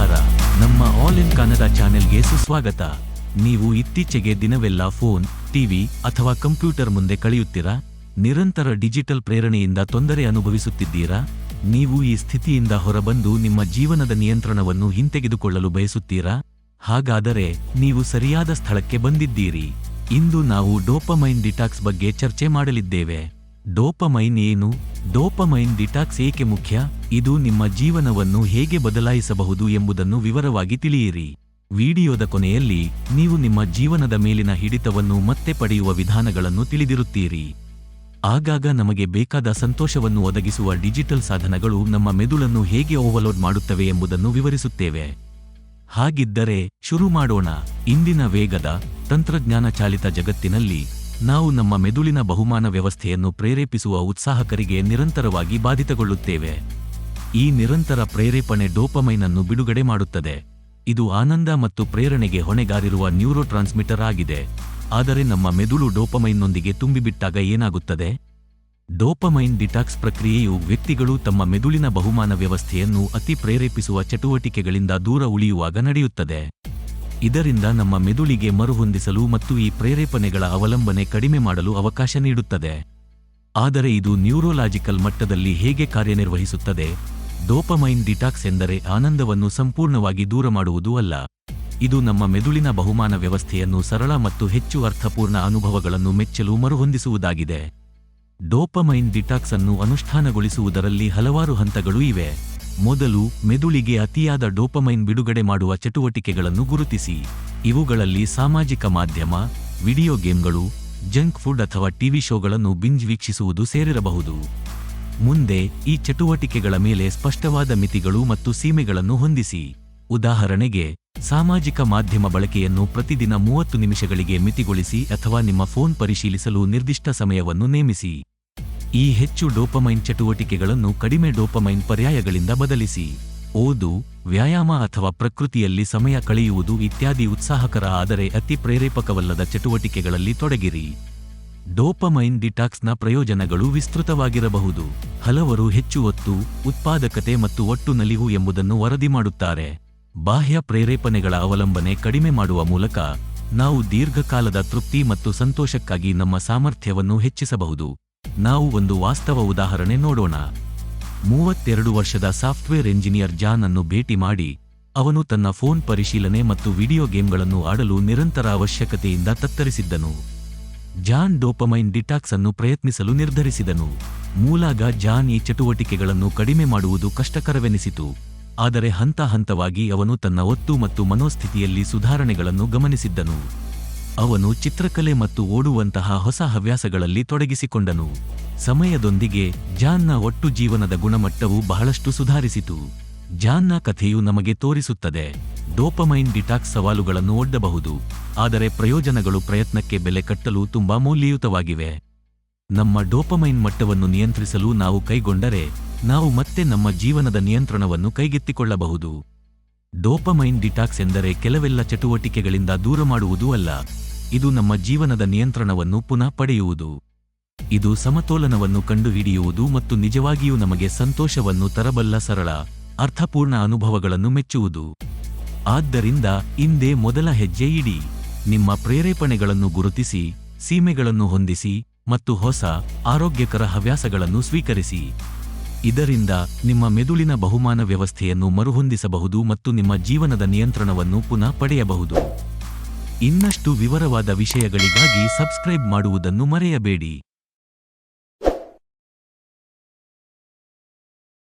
ನಮಸ್ಕಾರ, ನಮ್ಮ all in Kannada ಚಾನೆಲ್ಗೆ ಸುಸ್ವಾಗತ. ನೀವು ಇತ್ತೀಚೆಗೆ ದಿನವೆಲ್ಲ ಫೋನ್, ಟಿವಿ ಅಥವಾ ಕಂಪ್ಯೂಟರ್ ಮುಂದೆ ಕಳೆಯುತ್ತೀರಾ? ನಿರಂತರ ಡಿಜಿಟಲ್ ಪ್ರೇರಣೆಯಿಂದ ತೊಂದರೆ ಅನುಭವಿಸುತ್ತಿದ್ದೀರಾ? ನೀವು ಈ ಸ್ಥಿತಿಯಿಂದ ಹೊರಬಂದು ನಿಮ್ಮ ಜೀವನದ ನಿಯಂತ್ರಣವನ್ನು ಹಿಂತೆಗೆದುಕೊಳ್ಳಲು ಬಯಸುತ್ತೀರಾ? ಹಾಗಾದರೆ ನೀವು ಸರಿಯಾದ ಸ್ಥಳಕ್ಕೆ ಬಂದಿದ್ದೀರಿ. ಇಂದು ನಾವು ಡೋಪಮೈನ್ ಡಿಟಾಕ್ಸ್ ಬಗ್ಗೆ ಚರ್ಚೆ ಮಾಡಲಿದ್ದೇವೆ. ಡೋಪಮೈನ್ ಏನು? ಡೋಪಮೈನ್ ಡಿಟಾಕ್ಸ್ ಏಕೆ ಮುಖ್ಯ? ಇದು ನಿಮ್ಮ ಜೀವನವನ್ನು ಹೇಗೆ ಬದಲಾಯಿಸಬಹುದು ಎಂಬುದನ್ನು ವಿವರವಾಗಿ ತಿಳಿಯಿರಿ. ವಿಡಿಯೋದ ಕೊನೆಯಲ್ಲಿ ನೀವು ನಿಮ್ಮ ಜೀವನದ ಮೇಲಿನ ಹಿಡಿತವನ್ನು ಮತ್ತೆ ಪಡೆಯುವ ವಿಧಾನಗಳನ್ನು ತಿಳಿದಿರುತ್ತೀರಿ. ಆಗಾಗ ನಮಗೆ ಬೇಕಾದ ಸಂತೋಷವನ್ನು ಒದಗಿಸುವ ಡಿಜಿಟಲ್ ಸಾಧನಗಳು ನಮ್ಮ ಮೆದುಳನ್ನು ಹೇಗೆ ಓವರ್ಲೋಡ್ ಮಾಡುತ್ತವೆ ಎಂಬುದನ್ನು ವಿವರಿಸುತ್ತೇವೆ. ಹಾಗಿದ್ದರೆ ಶುರು ಮಾಡೋಣ. ಇಂದಿನ ವೇಗದ, ತಂತ್ರಜ್ಞಾನ ಚಾಲಿತ ಜಗತ್ತಿನಲ್ಲಿ ನಾವು ನಮ್ಮ ಮೆದುಳಿನ ಬಹುಮಾನ ವ್ಯವಸ್ಥೆಯನ್ನು ಪ್ರೇರೇಪಿಸುವ ಉತ್ಸಾಹಕರಿಗೆ ನಿರಂತರವಾಗಿ ಬಾಧಿತಗೊಳ್ಳುತ್ತೇವೆ. ಈ ನಿರಂತರ ಪ್ರೇರೇಪಣೆ ಡೋಪಮೈನ್ ಅನ್ನು ಬಿಡುಗಡೆ ಮಾಡುತ್ತದೆ. ಇದು ಆನಂದ ಮತ್ತು ಪ್ರೇರಣೆಗೆ ಹೊಣೆಗಾರಿರುವ ನ್ಯೂರೋ ಟ್ರಾನ್ಸ್ಮಿಟರ್ ಆಗಿದೆ. ಆದರೆ ನಮ್ಮ ಮೆದುಳು ಡೋಪಮೈನ್ನೊಂದಿಗೆ ತುಂಬಿಬಿಟ್ಟಾಗ ಏನಾಗುತ್ತದೆ? ಡೋಪಮೈನ್ ಡಿಟಾಕ್ಸ್ ಪ್ರಕ್ರಿಯೆಯು ವ್ಯಕ್ತಿಗಳು ತಮ್ಮ ಮೆದುಳಿನ ಬಹುಮಾನ ವ್ಯವಸ್ಥೆಯನ್ನು ಅತಿ ಪ್ರೇರೇಪಿಸುವ ಚಟುವಟಿಕೆಗಳಿಂದ ದೂರ ಉಳಿಯುವಾಗ ನಡೆಯುತ್ತದೆ. ಇದರಿಂದ ನಮ್ಮ ಮೆದುಳಿಗೆ ಮರುಹೊಂದಿಸಲು ಮತ್ತು ಈ ಪ್ರೇರೇಪಣೆಗಳ ಅವಲಂಬನೆ ಕಡಿಮೆ ಮಾಡಲು ಅವಕಾಶ ನೀಡುತ್ತದೆ. ಆದರೆ ಇದು ನ್ಯೂರೋಲಾಜಿಕಲ್ ಮಟ್ಟದಲ್ಲಿ ಹೇಗೆ ಕಾರ್ಯನಿರ್ವಹಿಸುತ್ತದೆ? ಡೋಪಮೈನ್ ಡಿಟಾಕ್ಸ್ ಎಂದರೆ ಆನಂದವನ್ನು ಸಂಪೂರ್ಣವಾಗಿ ದೂರ ಮಾಡುವುದು ಅಲ್ಲ. ಇದು ನಮ್ಮ ಮೆದುಳಿನ ಬಹುಮಾನ ವ್ಯವಸ್ಥೆಯನ್ನು ಸರಳ ಮತ್ತು ಹೆಚ್ಚು ಅರ್ಥಪೂರ್ಣ ಅನುಭವಗಳನ್ನು ಮೆಚ್ಚಲು ಮರುಹೊಂದಿಸುವುದಾಗಿದೆ. ಡೋಪಮೈನ್ ಡಿಟಾಕ್ಸ್ ಅನ್ನು ಅನುಷ್ಠಾನಗೊಳಿಸುವುದರಲ್ಲಿ ಹಲವಾರು ಹಂತಗಳು ಇವೆ. ಮೊದಲು, ಮೆದುಳಿಗೆ ಅತಿಯಾದ ಡೋಪಮೈನ್ ಬಿಡುಗಡೆ ಮಾಡುವ ಚಟುವಟಿಕೆಗಳನ್ನು ಗುರುತಿಸಿ. ಇವುಗಳಲ್ಲಿ ಸಾಮಾಜಿಕ ಮಾಧ್ಯಮ, ವಿಡಿಯೋ ಗೇಮ್ಗಳು, ಜಂಕ್ ಫುಡ್ ಅಥವಾ ಟಿವಿ ಶೋಗಳನ್ನು ಬಿಂಜ್ ವೀಕ್ಷಿಸುವುದು ಸೇರಿರಬಹುದು. ಮುಂದೆ, ಈ ಚಟುವಟಿಕೆಗಳ ಮೇಲೆ ಸ್ಪಷ್ಟವಾದ ಮಿತಿಗಳು ಮತ್ತು ಸೀಮೆಗಳನ್ನು ಹೊಂದಿಸಿ. ಉದಾಹರಣೆಗೆ, ಸಾಮಾಜಿಕ ಮಾಧ್ಯಮ ಬಳಕೆಯನ್ನು ಪ್ರತಿದಿನ 30 ನಿಮಿಷಗಳಿಗೆ ಮಿತಿಗೊಳಿಸಿ ಅಥವಾ ನಿಮ್ಮ ಫೋನ್ ಪರಿಶೀಲಿಸಲು ನಿರ್ದಿಷ್ಟ ಸಮಯವನ್ನು ನೇಮಿಸಿ. ಈ ಹೆಚ್ಚು ಡೋಪಮೈನ್ ಚಟುವಟಿಕೆಗಳನ್ನು ಕಡಿಮೆ ಡೋಪಮೈನ್ ಪರ್ಯಾಯಗಳಿಂದ ಬದಲಿಸಿ. ಓದು, ವ್ಯಾಯಾಮ ಅಥವಾ ಪ್ರಕೃತಿಯಲ್ಲಿ ಸಮಯ ಕಳೆಯುವುದು ಇತ್ಯಾದಿ ಉತ್ಸಾಹಕರ ಆದರೆ ಅತಿ ಪ್ರೇರೇಪಕವಲ್ಲದ ಚಟುವಟಿಕೆಗಳಲ್ಲಿ ತೊಡಗಿರಿ. ಡೋಪಮೈನ್ ಡಿಟಾಕ್ಸ್ನ ಪ್ರಯೋಜನಗಳು ವಿಸ್ತೃತವಾಗಿರಬಹುದು. ಹಲವರು ಹೆಚ್ಚು ಒತ್ತು, ಉತ್ಪಾದಕತೆ ಮತ್ತು ಒಟ್ಟು ನಲಿವು ಎಂಬುದನ್ನು ವರದಿ ಮಾಡುತ್ತಾರೆ. ಬಾಹ್ಯ ಪ್ರೇರೇಪಣೆಗಳ ಅವಲಂಬನೆ ಕಡಿಮೆ ಮಾಡುವ ಮೂಲಕ ನಾವು ದೀರ್ಘಕಾಲದ ತೃಪ್ತಿ ಮತ್ತು ಸಂತೋಷಕ್ಕಾಗಿ ನಮ್ಮ ಸಾಮರ್ಥ್ಯವನ್ನು ಹೆಚ್ಚಿಸಬಹುದು. ನಾವು ಒಂದು ವಾಸ್ತವ ಉದಾಹರಣೆ ನೋಡೋಣ. 32 ವರ್ಷದ ಸಾಫ್ಟ್ವೇರ್ ಎಂಜಿನಿಯರ್ ಜಾನ್ ಅನ್ನು ಭೇಟಿ ಮಾಡಿ, ಅವನು ತನ್ನ ಫೋನ್ ಪರಿಶೀಲನೆ ಮತ್ತು ವಿಡಿಯೋ ಗೇಮ್ಗಳನ್ನು ಆಡಲು ನಿರಂತರ ಅವಶ್ಯಕತೆಯಿಂದ ತತ್ತರಿಸಿದ್ದನು. ಜಾನ್ ಡೋಪಮೈನ್ ಡಿಟಾಕ್ಸ್ ಅನ್ನು ಪ್ರಯತ್ನಿಸಲು ನಿರ್ಧರಿಸಿದನು. ಮೂಲಾಗ ಜಾನ್ ಈ ಚಟುವಟಿಕೆಗಳನ್ನು ಕಡಿಮೆ ಮಾಡುವುದು ಕಷ್ಟಕರವೆನಿಸಿತು. ಆದರೆ ಹಂತ ಹಂತವಾಗಿ ಅವನು ತನ್ನ ಒತ್ತು ಮತ್ತು ಮನೋಸ್ಥಿತಿಯಲ್ಲಿ ಸುಧಾರಣೆಗಳನ್ನು ಗಮನಿಸಿದ್ದನು. ಅವನು ಚಿತ್ರಕಲೆ ಮತ್ತು ಓಡುವಂತಹ ಹೊಸ ಹವ್ಯಾಸಗಳಲ್ಲಿ ತೊಡಗಿಸಿಕೊಂಡನು. ಸಮಯದೊಂದಿಗೆ ಜಾನ್ನ ಒಟ್ಟು ಜೀವನದ ಗುಣಮಟ್ಟವು ಬಹಳಷ್ಟು ಸುಧಾರಿಸಿತು. ಜಾನ್ನ ಕಥೆಯು ನಮಗೆ ತೋರಿಸುತ್ತದೆ, ಡೋಪಮೈನ್ ಡಿಟಾಕ್ಸ್ ಸವಾಲುಗಳನ್ನು ಒಡ್ಡಬಹುದು, ಆದರೆ ಪ್ರಯೋಜನಗಳು ಪ್ರಯತ್ನಕ್ಕೆ ಬೆಲೆ ಕಟ್ಟಲು ತುಂಬಾ ಮೌಲ್ಯಯುತವಾಗಿವೆ. ನಮ್ಮ ಡೋಪಮೈನ್ ಮಟ್ಟವನ್ನು ನಿಯಂತ್ರಿಸಲು ನಾವು ಕೈಗೊಂಡರೆ, ನಾವು ಮತ್ತೆ ನಮ್ಮ ಜೀವನದ ನಿಯಂತ್ರಣವನ್ನು ಕೈಗೆತ್ತಿಕೊಳ್ಳಬಹುದು. ಡೋಪಮೈನ್ ಡಿಟಾಕ್ಸ್ ಎಂದರೆ ಕೆಲವೆಲ್ಲ ಚಟುವಟಿಕೆಗಳಿಂದ ದೂರ ಮಾಡುವುದೂ ಅಲ್ಲ. ಇದು ನಮ್ಮ ಜೀವನದ ನಿಯಂತ್ರಣವನ್ನು ಪುನಃ ಪಡೆಯುವುದು. ಇದು ಸಮತೋಲನವನ್ನು ಕಂಡುಹಿಡಿಯುವುದು ಮತ್ತು ನಿಜವಾಗಿಯೂ ನಮಗೆ ಸಂತೋಷವನ್ನು ತರಬಲ್ಲ ಸರಳ, ಅರ್ಥಪೂರ್ಣ ಅನುಭವಗಳನ್ನು ಮೆಚ್ಚುವುದು. ಆದ್ದರಿಂದ ಇಂದೇ ಮೊದಲ ಹೆಜ್ಜೆ ಇಡಿ. ನಿಮ್ಮ ಪ್ರೇರೇಪಣೆಗಳನ್ನು ಗುರುತಿಸಿ, ಸೀಮೆಗಳನ್ನು ಹೊಂದಿಸಿ ಮತ್ತು ಹೊಸ, ಆರೋಗ್ಯಕರ ಹವ್ಯಾಸಗಳನ್ನು ಸ್ವೀಕರಿಸಿ. ಇದರಿಂದ ನಿಮ್ಮ ಮೆದುಳಿನ ಬಹುಮಾನ ವ್ಯವಸ್ಥೆಯನ್ನು ಮರುಹೊಂದಿಸಬಹುದು ಮತ್ತು ನಿಮ್ಮ ಜೀವನದ ನಿಯಂತ್ರಣವನ್ನು ಪುನಃ ಪಡೆಯಬಹುದು. ಇನ್ನಷ್ಟು ವಿವರವಾದ ವಿಷಯಗಳಿಗಾಗಿ ಸಬ್ಸ್ಕ್ರೈಬ್ ಮಾಡುವುದನ್ನು ಮರೆಯಬೇಡಿ.